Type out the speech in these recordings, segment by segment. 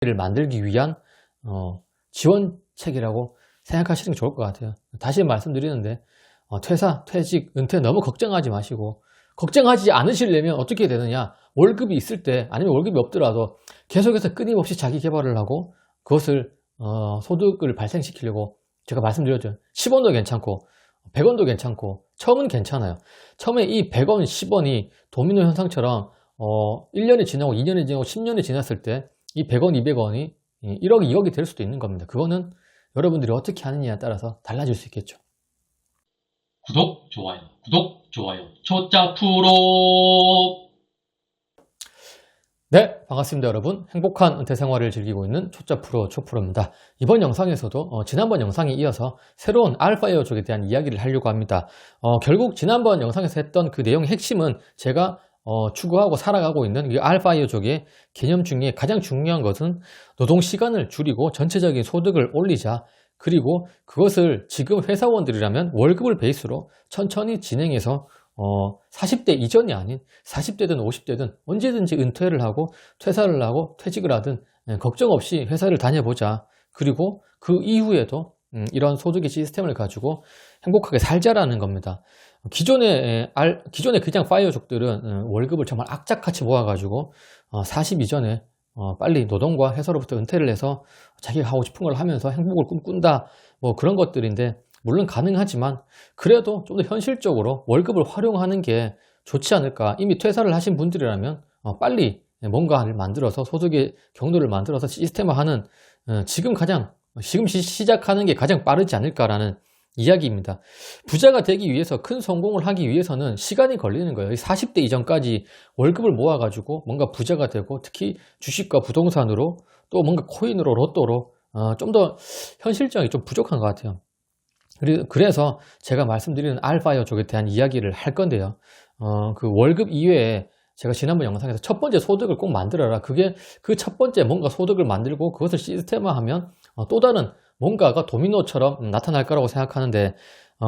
를 만들기 위한 지원책이라고 생각하시는 게 좋을 것 같아요. 다시 말씀드리는데 퇴사, 퇴직, 은퇴 너무 걱정하지 마시고, 걱정하지 않으시려면 어떻게 되느냐, 월급이 있을 때 아니면 월급이 없더라도 계속해서 끊임없이 자기 개발을 하고 그것을 소득을 발생시키려고, 제가 말씀드렸죠. 10원도 괜찮고 100원도 괜찮고, 처음은 괜찮아요. 처음에 이 100원, 10원이 도미노 현상처럼 1년이 지나고 2년이 지나고 10년이 지났을 때 이 100원, 200원이 1억, 2억이 될 수도 있는 겁니다. 그거는 여러분들이 어떻게 하느냐에 따라서 달라질 수 있겠죠. 구독, 좋아요, 초짜 프로. 네, 반갑습니다 여러분. 행복한 은퇴 생활을 즐기고 있는 초짜 프로 초프로입니다. 이번 영상에서도 지난번 영상에 이어서 새로운 알파이어족에 대한 이야기를 하려고 합니다. 결국 지난번 영상에서 했던 그 내용의 핵심은 제가 추구하고 살아가고 있는 이 알파이어족의 개념 중에 가장 중요한 것은 노동시간을 줄이고 전체적인 소득을 올리자, 그리고 그것을 지금 회사원들이라면 월급을 베이스로 천천히 진행해서 40대 이전이 아닌 40대든 50대든 언제든지 은퇴를 하고 퇴사를 하고 퇴직을 하든 걱정 없이 회사를 다녀보자. 그리고 그 이후에도 이런 소득의 시스템을 가지고 행복하게 살자라는 겁니다. 기존의 그냥 파이어족들은 월급을 정말 악착같이 모아가지고 40 이전에 빨리 노동과 회사로부터 은퇴를 해서 자기가 하고 싶은 걸 하면서 행복을 꿈꾼다, 뭐 그런 것들인데, 물론 가능하지만 그래도 좀 더 현실적으로 월급을 활용하는 게 좋지 않을까. 이미 퇴사를 하신 분들이라면 빨리 뭔가를 만들어서 소득의 경로를 만들어서 시스템화하는, 지금 시작하는 게 가장 빠르지 않을까라는 이야기입니다. 부자가 되기 위해서, 큰 성공을 하기 위해서는 시간이 걸리는 거예요. 40대 이전까지 월급을 모아가지고 뭔가 부자가 되고, 특히 주식과 부동산으로, 또 뭔가 코인으로, 로또로 좀 더 현실적이 좀 부족한 것 같아요. 그래서 제가 말씀드리는 알파이어족에 대한 이야기를 할 건데요. 그 월급 이외에 제가 지난번 영상에서 첫 번째 소득을 꼭 만들어라. 그게 그 첫 번째 뭔가 소득을 만들고 그것을 시스템화하면 또 다른 뭔가가 도미노처럼 나타날 거라고 생각하는데,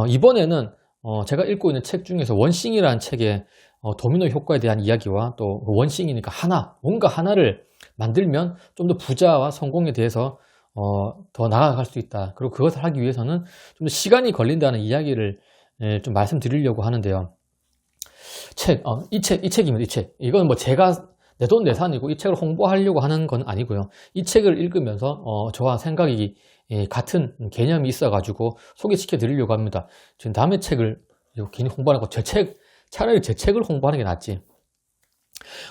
이번에는 제가 읽고 있는 책 중에서 원싱이라는 책에 도미노 효과에 대한 이야기와, 또 원싱이니까 뭔가 하나를 만들면 좀 더 부자와 성공에 대해서 더 나아갈 수 있다. 그리고 그것을 하기 위해서는 좀 더 시간이 걸린다는 이야기를 좀 말씀드리려고 하는데요. 이 책입니다. 이 책. 이건 뭐 제가 내 돈 내산이고 이 책을 홍보하려고 하는 건 아니고요. 이 책을 읽으면서 저와 생각이 같은 개념이 있어가지고 소개시켜 드리려고 합니다. 지금 다음에 책을 괜히 홍보하고 차라리 제 책을 홍보하는 게 낫지.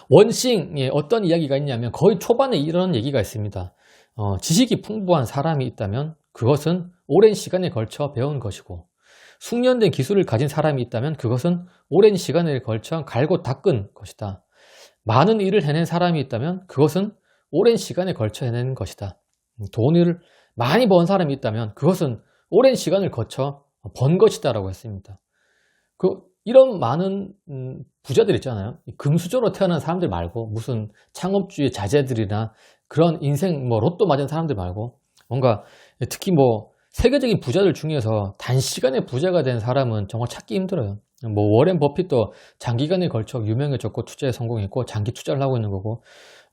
원싱에 어떤 이야기가 있냐면, 거의 초반에 이런 얘기가 있습니다. 지식이 풍부한 사람이 있다면 그것은 오랜 시간에 걸쳐 배운 것이고, 숙련된 기술을 가진 사람이 있다면 그것은 오랜 시간에 걸쳐 갈고 닦은 것이다. 많은 일을 해낸 사람이 있다면 그것은 오랜 시간에 걸쳐 해낸 것이다. 돈을 많이 번 사람이 있다면 그것은 오랜 시간을 거쳐 번 것이다 라고 했습니다. 이런 많은 부자들 있잖아요. 금수저로 태어난 사람들 말고, 무슨 창업주의 자제들이나 그런 인생 로또 맞은 사람들 말고, 뭔가 특히 세계적인 부자들 중에서 단시간에 부자가 된 사람은 정말 찾기 힘들어요. 워렌 버핏도 장기간에 걸쳐 유명해졌고 투자에 성공했고 장기 투자를 하고 있는 거고,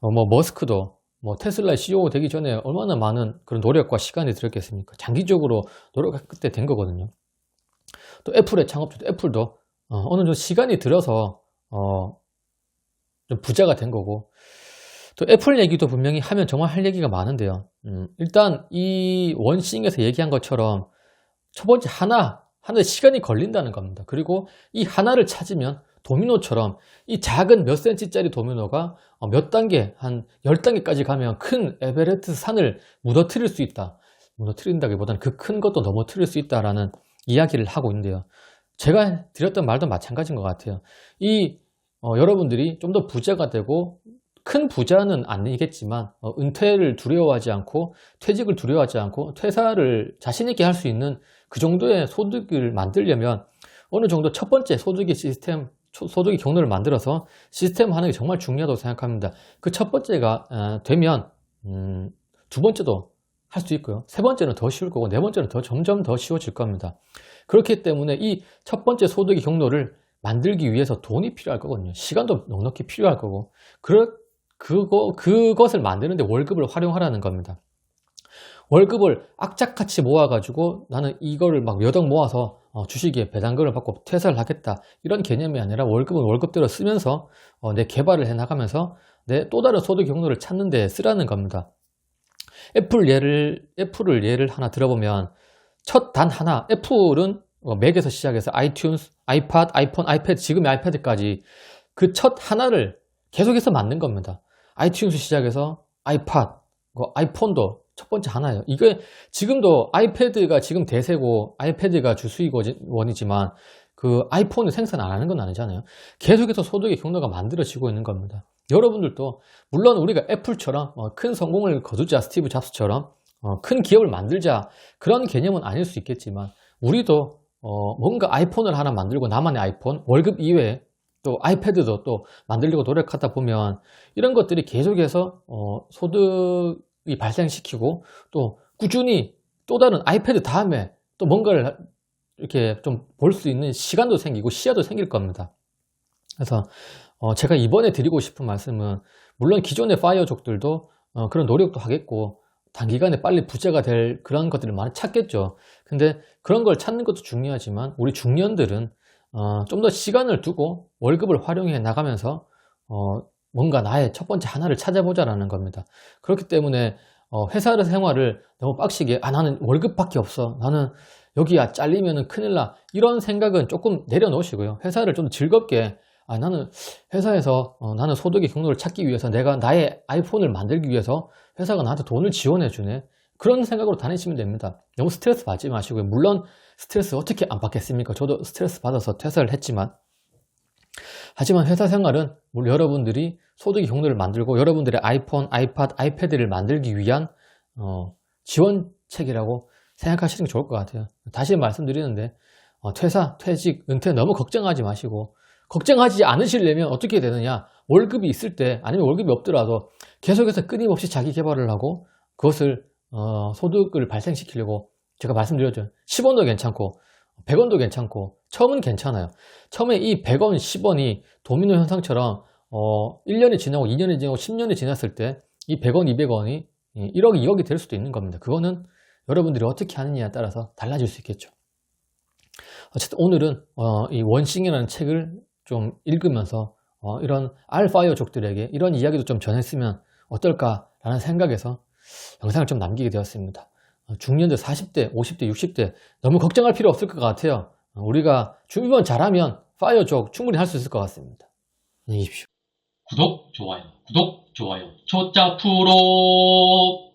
머스크도 테슬라 CEO 되기 전에 얼마나 많은 그런 노력과 시간이 들었겠습니까? 장기적으로 노력할 때 된 거거든요. 또 애플의 창업주도, 애플도 어느 정도 시간이 들어서 좀 부자가 된 거고, 또 애플 얘기도 분명히 하면 정말 할 얘기가 많은데요. 일단 이 원싱에서 얘기한 것처럼 첫 번째 하나의 시간이 걸린다는 겁니다. 그리고 이 하나를 찾으면 도미노처럼 이 작은 몇 센치짜리 도미노가 몇 단계, 한 10단계까지 가면 큰 에베레스트 산을 무너뜨릴 수 있다. 무너뜨린다기보다는 그 큰 것도 넘어뜨릴 수 있다라는 이야기를 하고 있는데요. 제가 드렸던 말도 마찬가지인 것 같아요. 여러분들이 좀 더 부자가 되고, 큰 부자는 아니겠지만 은퇴를 두려워하지 않고, 퇴직을 두려워하지 않고, 퇴사를 자신 있게 할 수 있는 그 정도의 소득을 만들려면 어느 정도 첫 번째 소득의 경로를 만들어서 시스템 하는 게 정말 중요하다고 생각합니다. 그 첫 번째가 되면 두 번째도 할 수 있고요. 세 번째는 더 쉬울 거고, 네 번째는 점점 더 쉬워질 겁니다. 그렇기 때문에 이 첫 번째 소득의 경로를 만들기 위해서 돈이 필요할 거거든요. 시간도 넉넉히 필요할 거고, 그것을 만드는데 월급을 활용하라는 겁니다. 월급을 악착같이 모아가지고 나는 이거를 막 몇 억 모아서 주식에 배당금을 받고 퇴사를 하겠다. 이런 개념이 아니라 월급은 월급대로 쓰면서 내 개발을 해나가면서 내 또 다른 소득 경로를 찾는 데 쓰라는 겁니다. 애플을 예를 하나 들어보면 첫 단 하나, 애플은 맥에서 시작해서 아이튠스, 아이팟, 아이폰, 아이패드, 지금의 아이패드까지 그 첫 하나를 계속해서 만든 겁니다. 아이튠스 시작해서 아이팟, 아이폰도 첫 번째 하나예요. 이게 지금도 아이패드가 지금 대세고 아이패드가 주수익원이지만 그 아이폰을 생산 안 하는 건 아니잖아요. 계속해서 소득의 경로가 만들어지고 있는 겁니다. 여러분들도 물론 우리가 애플처럼 큰 성공을 거두자, 스티브 잡스처럼 큰 기업을 만들자 그런 개념은 아닐 수 있겠지만 우리도 뭔가 아이폰을 하나 만들고 나만의 아이폰, 월급 이외에 또 아이패드도 또 만들려고 노력하다 보면 이런 것들이 계속해서 소득이 발생시키고 또 꾸준히 또 다른 아이패드 다음에 또 뭔가를 이렇게 좀 볼 수 있는 시간도 생기고 시야도 생길 겁니다. 그래서 제가 이번에 드리고 싶은 말씀은 물론 기존의 파이어족들도 그런 노력도 하겠고 단기간에 빨리 부자가 될 그런 것들을 많이 찾겠죠. 근데 그런 걸 찾는 것도 중요하지만 우리 중년들은 좀 더 시간을 두고 월급을 활용해 나가면서 뭔가 나의 첫 번째 하나를 찾아보자라는 겁니다. 그렇기 때문에 회사 생활을 너무 빡시게 나는 월급밖에 없어, 나는 여기야 잘리면은 큰일 나, 이런 생각은 조금 내려놓으시고요. 회사를 좀 즐겁게 나는 회사에서 나는 소득의 경로를 찾기 위해서 내가 나의 아이폰을 만들기 위해서 회사가 나한테 돈을 지원해 주네, 그런 생각으로 다니시면 됩니다. 너무 스트레스 받지 마시고요. 물론 스트레스 어떻게 안 받겠습니까? 저도 스트레스 받아서 퇴사를 했지만 하지만 회사 생활은 여러분들이 소득의 경로를 만들고 여러분들의 아이폰, 아이팟, 아이패드를 만들기 위한 지원책이라고 생각하시는 게 좋을 것 같아요. 다시 말씀드리는데 퇴사, 퇴직, 은퇴 너무 걱정하지 마시고, 걱정하지 않으시려면 어떻게 되느냐, 월급이 있을 때 아니면 월급이 없더라도 계속해서 끊임없이 자기 개발을 하고 그것을 소득을 발생시키려고, 제가 말씀드렸죠. 10원도 괜찮고 100원도 괜찮고 처음은 괜찮아요. 처음에 이 100원, 10원이 도미노 현상처럼 1년이 지나고 2년이 지나고 10년이 지났을 때 이 100원, 200원이 1억, 2억이 될 수도 있는 겁니다. 그거는 여러분들이 어떻게 하느냐에 따라서 달라질 수 있겠죠. 어쨌든 오늘은 이 원싱이라는 책을 좀 읽으면서 이런 알파이어족들에게 이런 이야기도 좀 전했으면 어떨까라는 생각에서 영상을 좀 남기게 되었습니다. 중년들 40대, 50대, 60대 너무 걱정할 필요 없을 것 같아요. 우리가 준비만 잘하면 파이어족 충분히 할 수 있을 것 같습니다. 안녕히 계십시오. 구독, 좋아요, 구독, 좋아요, 초짜 프로.